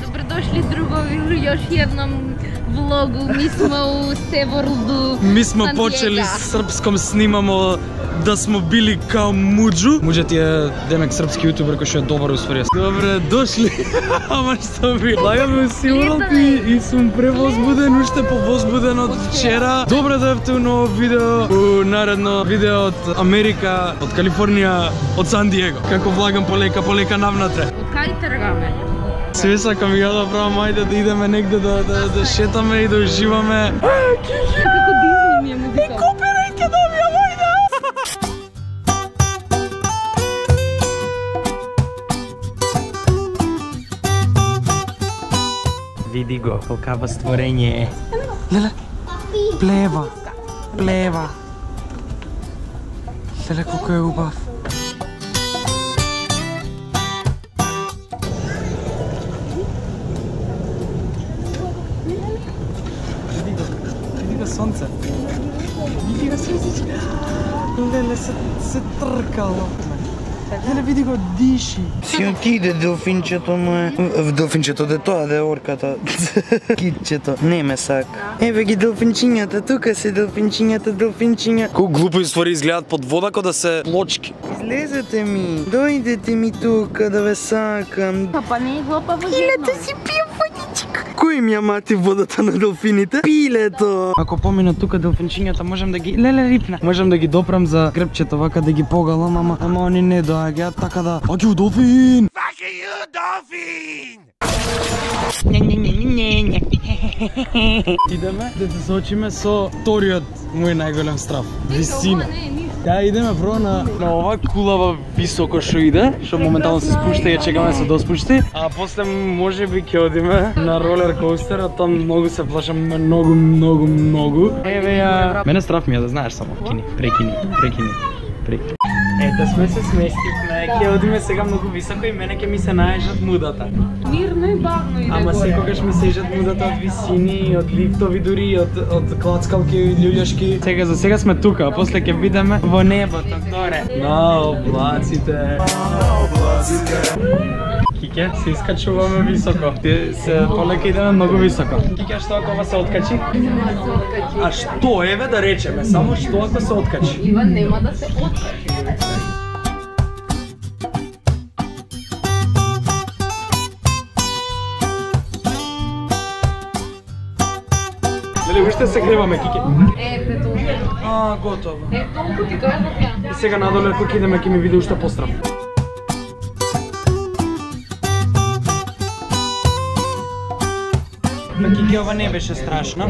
Dobrodošli drugovi u još jednom vlogu. Mi smo u SeaWorldu. Mi smo počeli s srpskom, snimamo da smo bili kao Muđu. Muđa ti je demek srpski youtuber koji je dobar u stvari. Dobre, došli. Ама што би? Лагаме си уралки и сум превозбуден, уште повозбуден од вчера. Добре дојавте у ново видео, у наредно видео од Америка, од Калифорнија, од Сан Диего. Како влагам полека навнатре. Од кај тргаме? Све сакам ја да правам, ајде да идеме негде да шетаме и да уживаме. Како Дизни ми е музика. Копирајте да ми ја ајде! Види го, колкава створење е. Леле, плева, плева. Леле, колко е убав. Види го сонце. Види го сонце. Леле, се тркало. Леле, види го, диши. Си отиде делфинчето му в делфинчето, де тоа, де орката. Китчето. Не ме сака. Еве ги делфинчињата, тука се делфинчиња. Колко глупо ствари изгледат под вода кога да се плочки. Излезете ми, дојдете ми тука да ве сакам. Па не е глупаво зедно. Пилето си пие водичка. Кој ми ја мати водата на делфините? Пилето. Ако помина тука делфинчињата, можам да ги... Леле, рипна. Можам да ги допрам за грбчето, вака да ги погалам, ама они не доаѓаат, така да... Fuck you, долфин! Fuck you, долфин! Идеме да се соочиме со вториот мој најголем страф. Висина. Ја идеме прво на ова кулава високо што иде, што моментално се спушта и ја чекаме да се доспушти, а после можеби ќе одиме на ролер коустер, а там многу се плашам, многу. Еве ја... Мене страф ми е да знаеш само. Кини, прекини. Ето сме се сместивме, ќе одиме сега многу високо и мене ќе ми се наежат мудата. Мирно и бавно иде. Ама секогаш ми се ежат мудата од висини, од лифтови дури, од клацкалки, љуѓашки. За сега сме тука, а после ќе бидеме во небото, горе. На облаците. Кике, се искачуваме високо. Се полека идеме многу високо. Кике, што ако ова се откачи? А што, еве да речеме, само што ако се откачи? Иван нема да се откачи. Дали уште се греваме, Кике? Ете толку. А, готово. Толку ти кажав ја. И сега надоле ако ќе идеме ќе ми биде уште пострав. Кике, ова не беше страшно.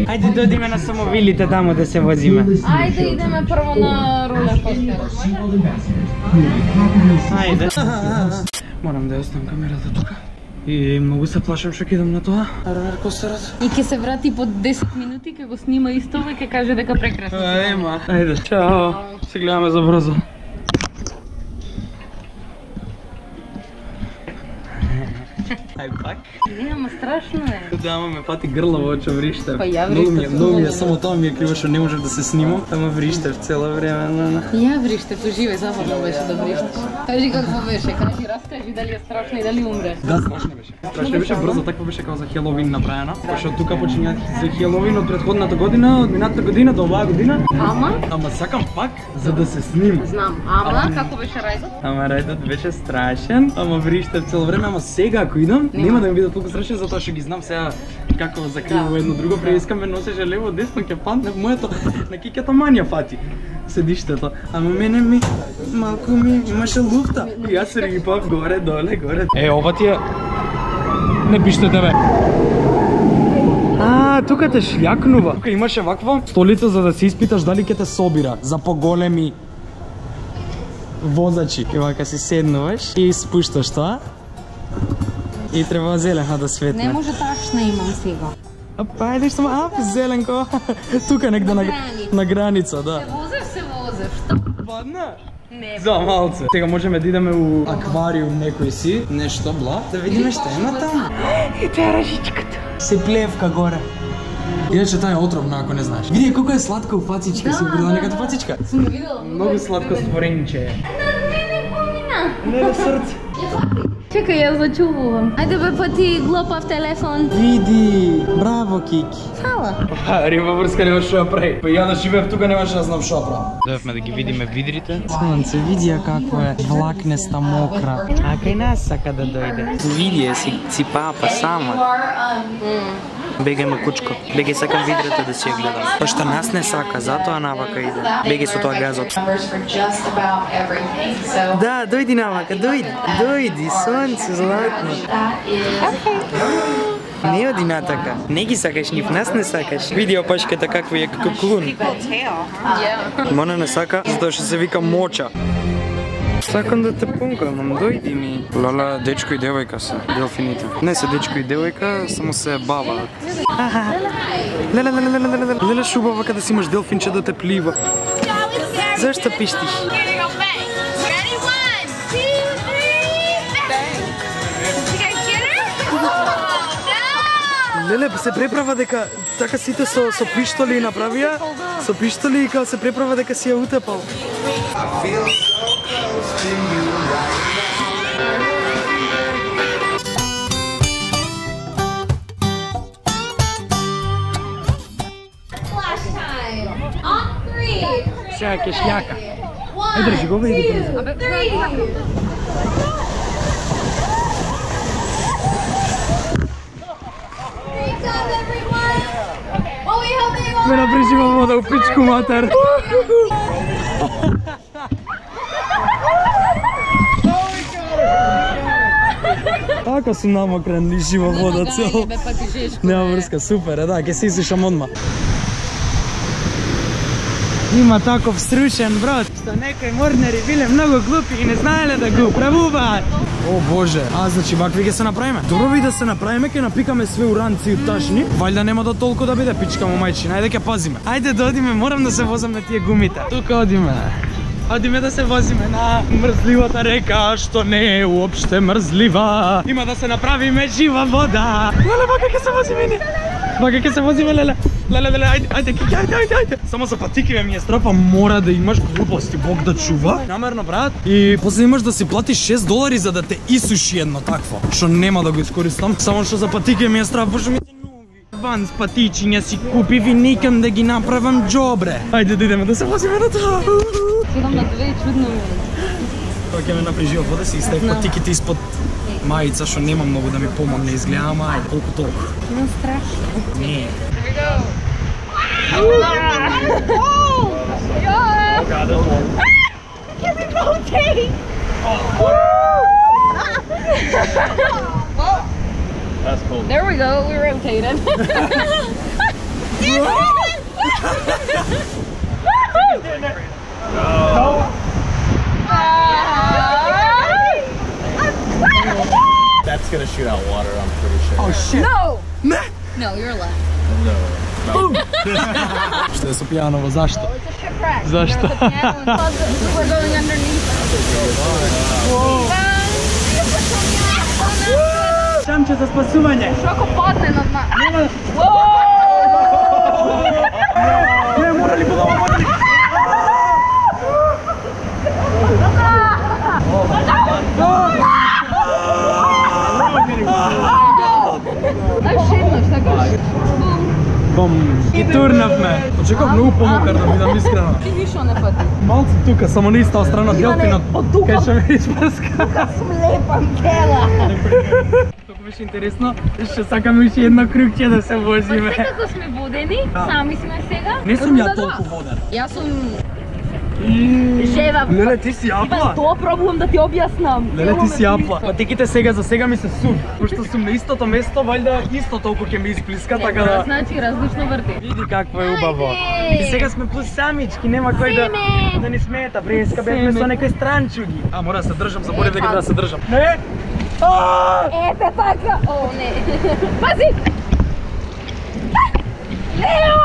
Ајде да одиме на самовилите таму да се возиме. Ајде идеме прво на ролер костер. Ајде. Морам да ја оставам камерата тука. И многу се плашам што ќе идам на тоа ролер костерот. И ќе се врати по 10 минути, ќе го снима истово и ќе каже дека прекрасно. Ема. Ајде, чао. Се гледаме за брзо. Ај пак? Не, ама страшно е. Да, ама ме пати грла во вриште. Па ја вриштев. Многу ми е, само тоа ми е криво што не можев да се снимам. Ама вриштев цело време. Ја вриштев, уживај, забавно беше да вриштеш. Кажи какво беше, кажи, раскажи дали е страшно и дали умре. Да, страшно беше. Страшно беше брзо, такво беше како за Хелоуин направена. Пошто тука почињаат за Хелоуин од претходната година, од минатата година до оваа година. Ама сакам пак за да се снима. Знам, ама како беше рајдот? Ама рајдот беше страшен, ама вриштев цело време, ама сега ако идам, нема да ми биде толку страшен затоа што ги знам сега како закривува едно друго, преискаме носеше лево десно ќе падне моето на Кикета манија фати седиштето. Ама мене ми малку ми имаше луфта. И јас се рипав горе доле. Е, ова ти е не пиште тебе. А, тука те шљакнува. Тука имаше ваква столица за да се испиташ дали ќе те собира за поголеми возачи. И вака си седнуваш и спушташ тоа. И треба зелена да светне. Не може ташна имам сега. Па, ајде што зеленко. Тука негде на граница, да. Се возеш, што? Падна? Не. За малце. Сега можеме да идеме у аквариум некој си, нешто бла. Да видиме што има таму. И таа рашичката. Се плевка горе. Иначе таа е отровна ако не знаеш. Види колко е сладка у пацичка, си видела неката пацичка? Сум видела. Многу сладко створенче е. Lele, srce. Čekaj, ja začuvam. Ajde be, pa ti glopav telefon. Vidi, bravo Kiki. Hvala. Риба врска нема што ја прави. Па ја да живеев тука немаше да знам што правам. Дојавме да ги видиме видрите. Сонце, види ја какво е влакнеста мокра. А кај нас сака да дојде. Види ја си папа сама. Бега ме кучко. Бега сакам видрите да си ја гледам. Па што нас не сака, затоа навака иде. Бега со тоа газот. Да, дојди навака, дојди. Дојди, сонце, златно. Не оди натака. Не ги сакаш, нив нас не сакаш. Види опашката каква е како клун. Мона не сака, затоа што се вика моча. Сакам да те пункам, дојди ми. Лала, дечко и девојка се, делфините. Не се дечко и девојка, само се баба. Леле, шубава када си имаш делфинче да те плива. Зашто пиштиш? Леле, се преправа дека така сите со пиштоли направија, со пиштоли и као се преправа дека си ја утепал. Сега ќе шљака. Ај држи го, види го. Ме напрежива вода у пичку матер. Така сум намокрен и жива вода цел. Нема врска, супер е, да, ќе се исушам одма. Има таков срушен брод, што некои морнери биле многу глупи и не знаеле да го управуваат. О боже, значи вакви ќе се направиме. Добро би да се направиме, ќе напикаме све уранци и ташни. Валјда нема да толку да биде пичка му мајчина, ајде ќе пазиме. Ајде да одиме, морам да се возам на тие гумите. Тука одиме. Одиме да се возиме на мрзливата река, што не е уопште мрзлива. Има да се направиме жива вода. Леле, бака ќе се возиме ни. Бака ќе се возиме, леле. Леле, ајде, ајде. Само за патикиве ми е страфа, мора да имаш глупости, Бог да чува. Намерно, брат. И после имаш да си платиш $6 за да те исуши едно такво. Што нема да го искористам. Само што за патикиве ми е страф, пошто ми се нови. Ван с патичиња си купив и никам да ги направам џобре. Ајде да идеме да се возиме на тоа. Сигам на две чудно ми. Тоа ќе ме напрежива вода си истек патиките испод мајица, што нема многу да ми помогне, изгледа, ама ајде, колку толку. Не страшно. Не. That's cool. There we go, we rotated. That's gonna shoot out water, I'm pretty sure. Oh shit. No! Не! No, you're left. Што е со пијаново, зашто? It's a shipwreck. Зашто? We're going underneath. Шамче за спасување. Шоко падне над нас. Не, морали подава, морали. Дай шеднаш, така. Бом, и турнавме. Очекав многу помокар да бидам искрена. Ти вишо не пати. Малце тука, само на иста страна делфинот. Кај ќе ме испрска. Сум лепа, бела. Толку беше интересно, ще сакаме уште едно кругче да се возиме. Како сме водени, сами сме сега. Не сум ја толку воден. Јас сум жева. Леле, ти си јапла. Тоа пробувам да ти објаснам. Леле, ти си јапла. Патиките сега за сега ми се суви. Пошто сум на истото место, валјда исто толку ќе ми исплиска, така да... Значи, различно врти. Види какво е убаво. И сега сме плюс самички, нема кој да ни смета. Преска бевме со некои странчуги. А, мора да се држам, заборев дека да се држам. Не! Ете така! О, не. Пази! Лео!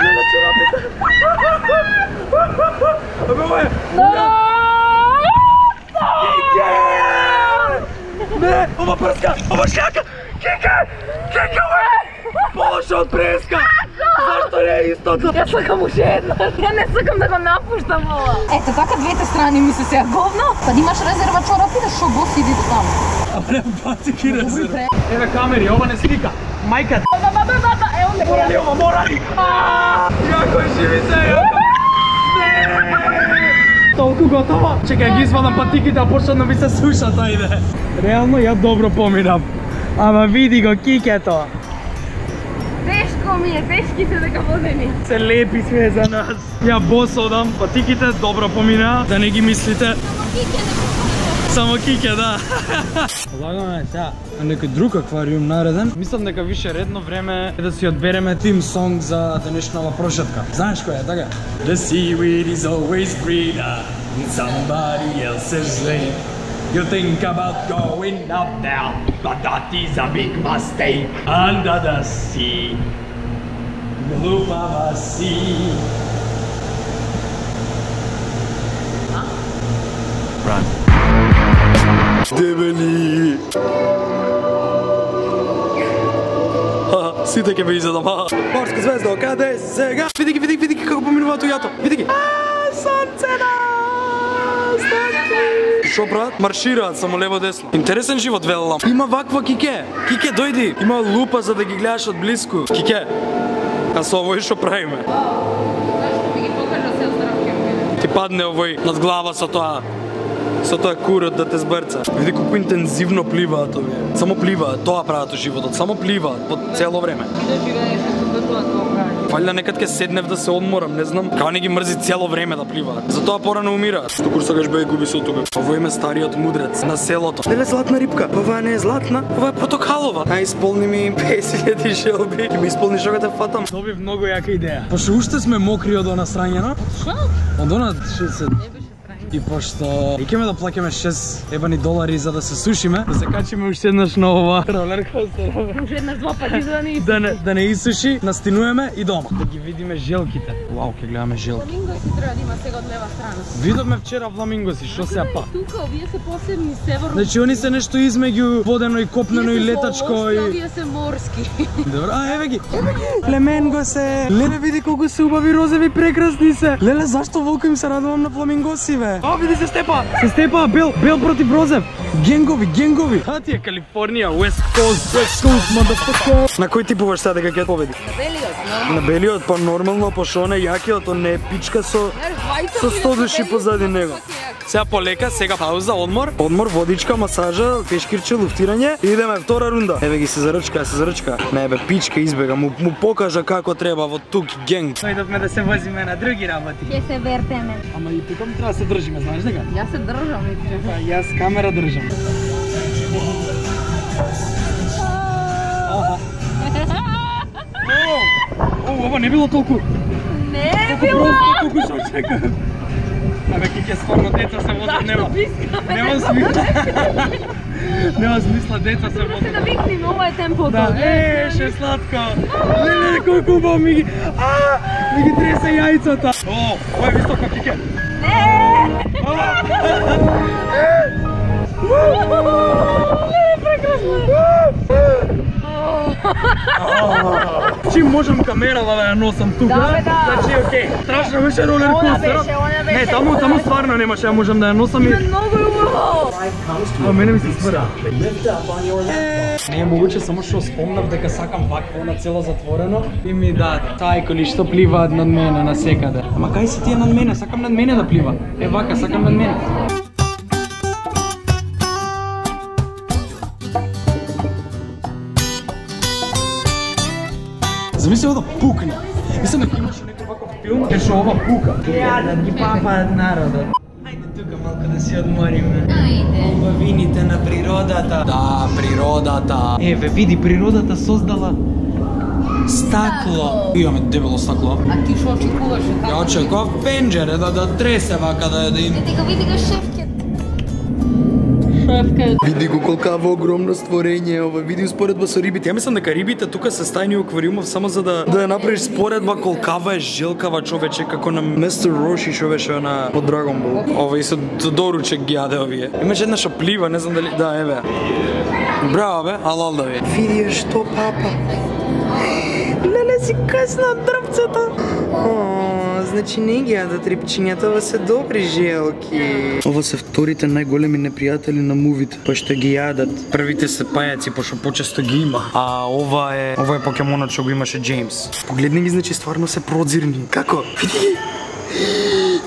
Леле, чорапите! Абе, не! Ова прска! Ова шљака! Кика! Кика, бе! Полоша од преска! Зашто не е истото. Јас сакам уште една. Ја не сакам да го напуштам ова. Ето така двете страни ми се сега говно. Кад имаш резерва чорапи да шо боси иди до таму. А бре, баци ки резерва. Еве камери, ова не слика. Мајка. Ево не Мора ли ова, мора ли? Јако живи се, јако. Толку готово. Чекај, ги извадам патиките, а почна да ми се сушат, ајде. Реално ја добро поминав. Ама види го кикето. Тешко ми е, тешки се дека водени. Се лепи све за нас. Ја бос одам, патиките добро помина, да не ги мислите. Само кике, да. Полагаме сега на некој друг аквариум нареден. Мислам дека више редно време е да си одбереме тим сонг за денешнава прошетка. Знаеш која е, така? The seaweed is always greener in somebody else's lake. You think about going up there, but that is a big mistake. Under the sea, loop of a sea. Run. Дебели! Сите ќе ме изедам, Морска звезда, каде е сега? Види ги како поминува тојато. Види ги. Сонцена! Шо прават? Маршираат само лево десно. Интересен живот, велам. Има ваква кике. Кике, дојди. Има лупа за да ги гледаш од близко. Кике. А со овој шо правиме? Зашто ми ги покажа се оздравке? Ти падне овој над глава со тоа курот да те збрца. Види колку интензивно пливаат овие. Само пливаат, тоа прават во животот. Само пливаат по цело време. Да живееш со тоа прави. Валја некад ке седнев да се одморам, не знам. Као не ги мрзи цело време да пливаат. Затоа порано умираат. Туку сакаш бе губи се од тука. Овој е стариот мудрец на селото. Леле златна рибка. Ова не е златна, ова е протокалова. Ај исполни ми 50.000 желби. Ќе ми исполни што те фатам. Добив многу јака идеја. Пошто уште сме мокри од она срањено. Шо? Од она што се и пошто икеме да плаќаме $6 за да се сушиме, да се качиме уште еднаш на ова ролер костер. Уште еднаш два пати да не Да не исуши, настинуваме и дома. Да ги видиме желките. Вау, ќе гледаме желки. Фламингоси треба да има сега од лева страна. Видовме вчера фламингоси, што се па? Тука овие се посебни северно. Значи они се нешто измеѓу водено и копнено и летачко и овие се морски. Добро, еве ги. Фламинго се. Леле види колку се убави розови прекрасни се. Леле зашто волку им се радувам на фламингоси бе? О, види се степа! Се степа, бел против розев! Генгови! А ти е Калифорнија, West Coast, motherfucker! На кој типуваш сега дека ќе победи? На белиот, На белиот, па нормално, пошто он е јакиот, он не е пичка со 100 души позади него. Сега полека, сега пауза, одмор, водичка, масажа, пешкирче, луфтирање и идеме втора рунда. Еве ги се заручка. Не бе, пичка избега, му покажа како треба во тук генг. Дојдовме да се возиме на други работи. Ќе се вертеме. Ама и тукам треба да се држиме, знаеш дека? Јас се држам, Па јас камера држам. Ова не било толку. Не било. Толку што очекував. Абе, ке стварно деца се возат, нема смисла. Нема смисла, деца се возат. Се да викнеме, ова е темпото. Да, ше сладко. Леле, колку убаво ми ги тресе јајцата. О, ова е високо кике. Чим можам камерала да ја носам тука, значи окей. Страшно беше ролер костер. Не, таму стварно немаше, ја можам да ја носам и... Многу убаво. А мене ми се сврда. Не е могуче, само што спомнав дека сакам вакво на цело затворено и ми даде. Тајколи што пливаат над мене насекаде. Ама кај си тие над мене? Сакам над мене да плива. Е вака, сакам над мене. Замисли ова да пукне. Мислам дека имаше некој ваков филм кај што ова пука. Ја да ги папаат народот. Ајде тука малку да си одмориме. Ајде. Убавините на природата. Да, природата. Еве, види, природата создала стакло. Имаме дебело стакло. А ти што очекуваш? Ја очекував пенџере да тресе вака да им... Види го шефкет. Види го колкава огромно створење, ова види успоредба со рибите. Ја мислам дека рибите тука се стајни у аквариумов само за да ја направиш споредба колкава е желкава човече, како на Мистер Роши што беше на по Dragon Ball. Ова и со доручек ги јаде овие. Имаше една што плива, не знам дали, да, еве. Браво бе, алал да ви. Види што папа. Леле си късна дръпцата. О, значи не ги ядат рибчињата, ова се добри желки. Ова се вторите најголеми непријатели на мувите, па што ги јадат. Првите се пајаци, пошто почесто ги има. А ова е покемонот што го имаше Джеймс. Погледни ги, значи стварно се прозирни. Како? Види ги!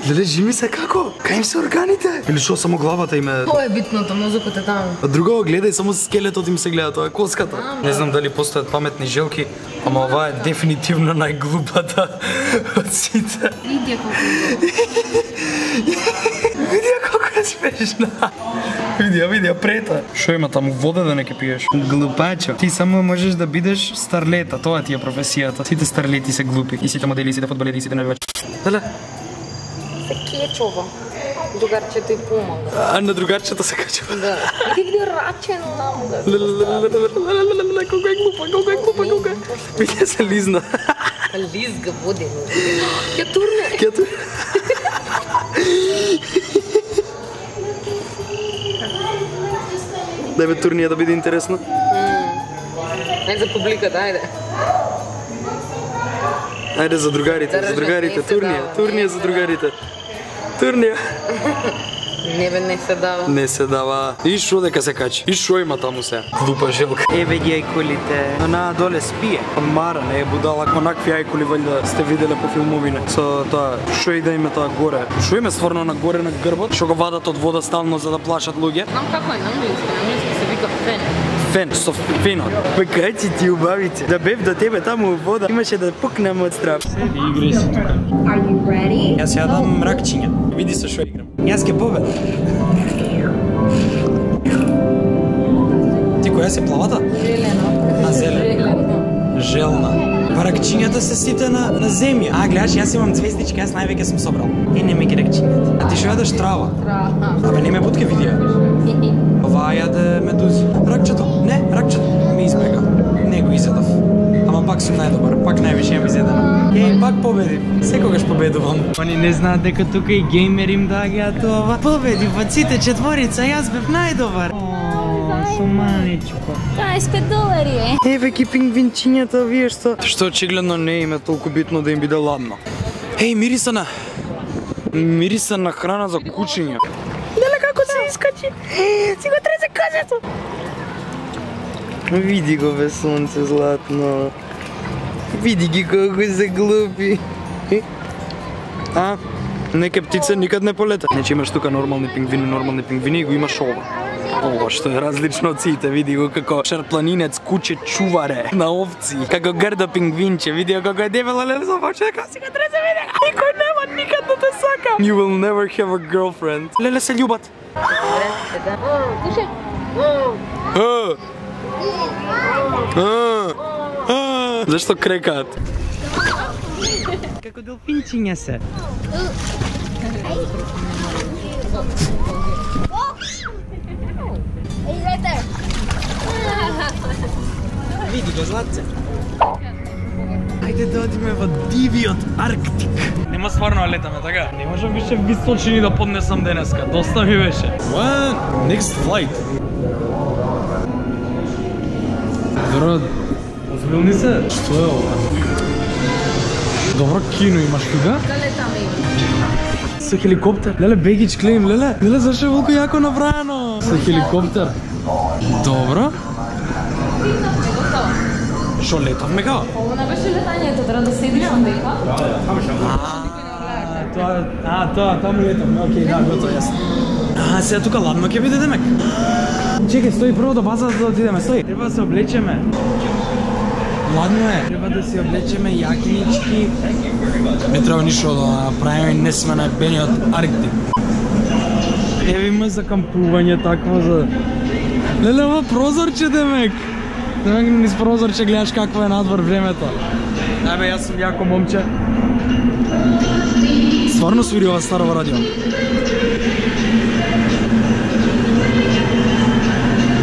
Гледай, жими се како? Кај им се органите? Или шо само главата им е? Тоа е битното, мозокот е таму. А друго гледај, само скелетот им се гледа, тоа е коската. Не знам дали постојат паметни желки, ама ова е дефинитивно најглупата од сите. Види колку е смешна. Види, прета. Шо има таму, вода да не ке пиеш? Глупачо. Ти само можеш да бидеш старлета, тоа ти е професијата. Сите старлети се глупи. И сите модели, и сите фудбалери, и сите навивачи. Дале. Се кечува. Другарчето и помага. А на другарчето се качува. Да. Види рачено намога. Колко е глупа. Види се лизна. Лизга води. Ке турне. Дај бе турнија да биде интересно. Ајде за публиката, ајде. Ајде за другарите, турнија за другарите. Турнија. Не бе, не се дава. Не се дава. И шо дека се качи? И шо има таму се? Глупа желка. Еве ги ајкулите. Она доле спие. Мара не е будала, онакви ајкули валјда сте виделе по филмовине. Со тоа, шо и да име тоа горе? Шо име стварно на горе на грбот? Шо го вадат од вода стално за да плашат луѓе? Знам како е на англиски се вика фен. Фен, со фенот. Па кај си ти убавите? Да бев до тебе таму у вода, имаше да пукнем од страв. Седи, играј си тука. Јас јадам ракчиња. Види со шо играм. Јас ке победам. Ти која си плавата? Желена. Зелена. Желна. Па ракчињата се сите на земја. А, гледаш, јас имам звездички, јас највеќе сум собрал. Не ме ги ракчињата. А ти шо јадеш трава? Трава. Абе, не ме бутке видија. Ова јаде медузи. Ракчето? Не, ракчето ми избега. Не го изедов. Ама пак сум најдобар, пак највише имам изедено. Еј, пак победив. Секогаш победувам. Они не знаат дека тука и геймери им даѓаат ова. Победив од сите четворица, јас бев најдобар. Со маничко. $25 е. Еве ки пингвинчињата, вие што очигледно не им е толку битно да им биде ладно. Еј, мириса на храна за кучиња. Дела како се искачи. Си го трезе кажето. Види го бе сонце златно. Види ги колку се глупи. А, неке птице никад не полета. Значи имаш тука нормални пингвини и го имаш ова. Ова што е различно од сите, види го како шарпланинец куче чуваре на овци, како грдо пингвинче, види го како е дебело леле почне како си го трезе, види го. Никој нема никад да те сака. You will never have a girlfriend. Леле се љубат. Зашто крекаат? Како делфинчиња се. Види го, златце. Ајде да одиме во дивиот Арктик. Нема стварно да летаме, така? Не можам више височини да поднесам денеска. Доста ми беше. What? Next flight. Брат, озбилни се? Што е ова? Добро кино имаш тука? Да летаме има. Со хеликоптер. Леле, бегич клейм, леле. Леле, зашо е волку јако направено? Со хеликоптер. Добро. Шо летавме га? Ово не беше летањето, треба да седиш на дека. Тоа, таму летавме, окей, да, готово, јасно. Сега тука ладно ќе биде демек. Чекај, стои прво до базата да отидеме, стои. Треба да се облечеме. Ладно е. Треба да се облечеме јакинички. Не треба ништо да направиме, не сме на бениот Арктик. Еве има за кампување такво за... Леле, ова прозорче демек. Демек низ прозорче гледаш какво е надвор времето. Абе, јас сум јако момче. Стварно свири ова старо радио.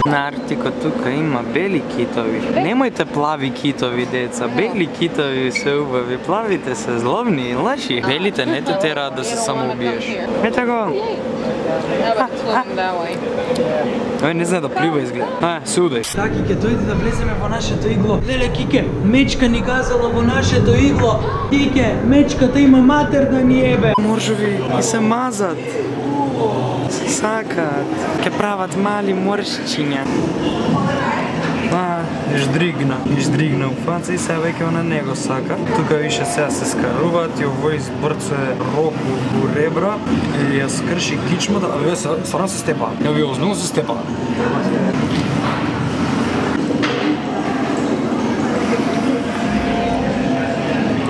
На Арктика тука има бели китови. Немојте плави китови, деца. Бели китови се убави, плавите се злобни и лоши. Белите не те тераат да се самоубиеш. Ето го. Ој не знае да плива изгледа. Се удај. Да, Кике, дојди да влеземе во нашето игло. Леле, Кике, мечка ни газала во нашето игло. Кике, мечката има матер да ни ебе. Моржови и се мазат. Се сакаат. Ке прават мали моршчиња. Издригна у фаца и сега веќе на него сака. Тука више сега се скаруваат и овој избрцуе року у ребра и ја скрши кичмата, а вие стварно се степа. Ја ви озбилно се степа.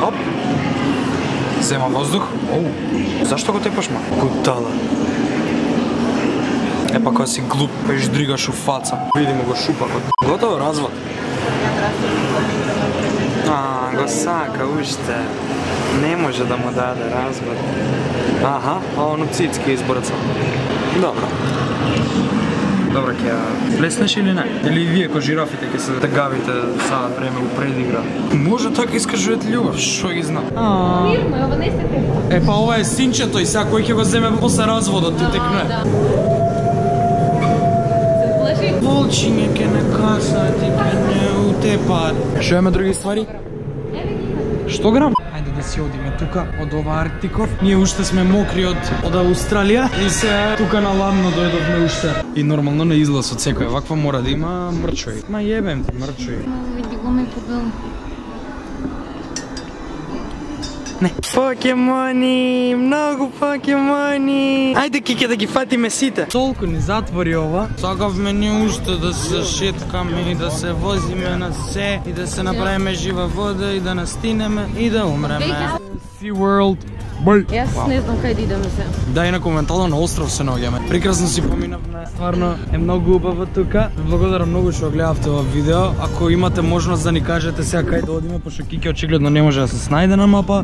Оп! Зема воздух. Оу, зашто го тепаш, ма? Кутала. Епа која си глуп, па издригаш у фаца. Видимо го шупакот. Готово, развод. Го сака уште. Не може да му даде развод. Аха, а оно цицки избрца. Добро. Добро, ќе ја плеснеш или не? Или вие ко жирафите ќе се тегавите сад време у предигра? Може така искажуват љубов, шо ги знам. Мирно, ова не се тепа. Епа ова е синчето и сега кој ќе го земе после разводот ти текне. Волчиња ке не касаат и ке не утепаат. Шо имаме други ствари? Што грам? Ајде да си одиме тука од ова Арктиков. Ние уште сме мокри од Австралија и се тука на ладно дојдовме уште. И нормално на излаз од секој ваква мора да има мрчови. Ма јебем ти мрчови. Види го ме побил. Не. Покемони, многу покемони. Ајде, Кике, да ги фатиме сите. Толку ни затвори ова. Сакавме ни уште да се шеткаме и да се возиме на се и да се направиме жива вода и да настинеме и да умреме. Sea World. Јас не знам кај да идеме сега. Да, инаку ментално на остров се наоѓаме. Прекрасно си поминавме. Стварно е многу убаво тука. Благодарам многу што гледавте ова видео. Ако имате можност да ни кажете сега кај да одиме, пошто Кике очигледно не може да се снајде на мапа.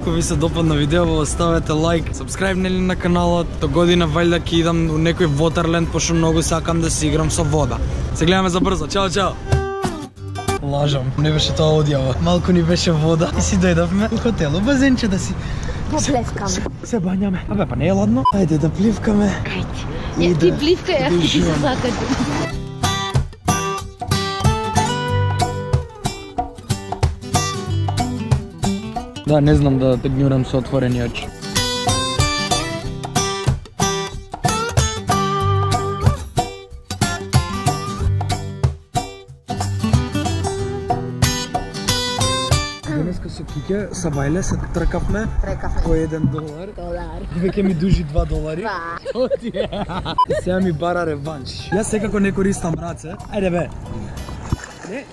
Ако ви се допадна видео, ставете лайк, сабскрајбнели на каналот. До година вајда ќе идам у некој Waterland, пошто многу сакам да си играм со вода. Се гледаме за брзо. Чао, чао. Лажам, не беше тоа одјава. Малку ни беше вода и си дојдовме у хотелу, базенче да си Поплескаме. се бањаме. Абе, па не е ладно. Ајде да пливкаме. Ајде. Ти пливкај, јас ќе се закачам. Да, не знам да тегнурам со отворени очи. Денеска со Кике, са бајле, се тркавме по $1. Веќе ми дужи $2. И сега ми бара реванш. Јас секако не користам раце. Ајде бе. Не.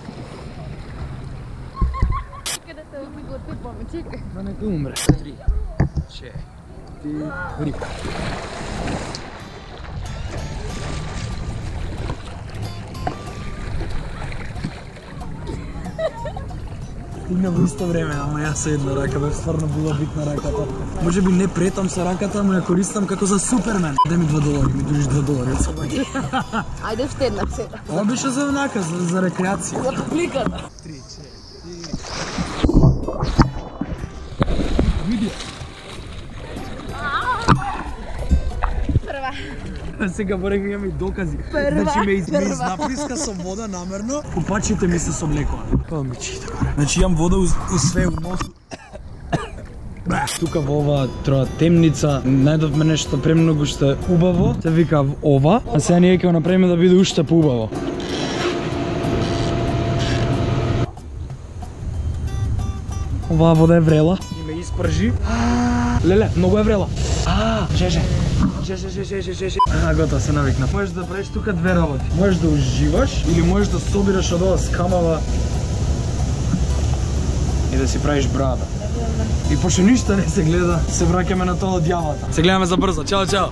Да не умре. 3, 4, 5. Стигна во исто време, ама јас со една рака, бе стварно било битна раката. Може би не претам со раката, ама ја користам како за Супермен. Дај ми $2, ми дужиш $2 од собање. Ајде уште една сега. Ова беше за онака, за рекреација. За публиката. 3, 4. Види. Сега порека имаме и докази. Значи ме изнаприска со вода намерно, купачите ми се соблекува. Помичите, баре. Значи имам вода у све, у нос. Тука во ова троа темница најдовме нешто премногу што е убаво. Се вика ова, а сега ние ќе го направиме да биде уште поубаво. Оваа вода е врела. И ме испржи. Леле, многу е врела. Жеже. Готово, се навикна. Можеш да правиш тука две работи. Можеш да уживаш или можеш да собираш од ова скамава и да си правиш брада. И пошто ништо не се гледа, се враќаме на тоа од јавата. Се гледаме за брзо. Чао, чао.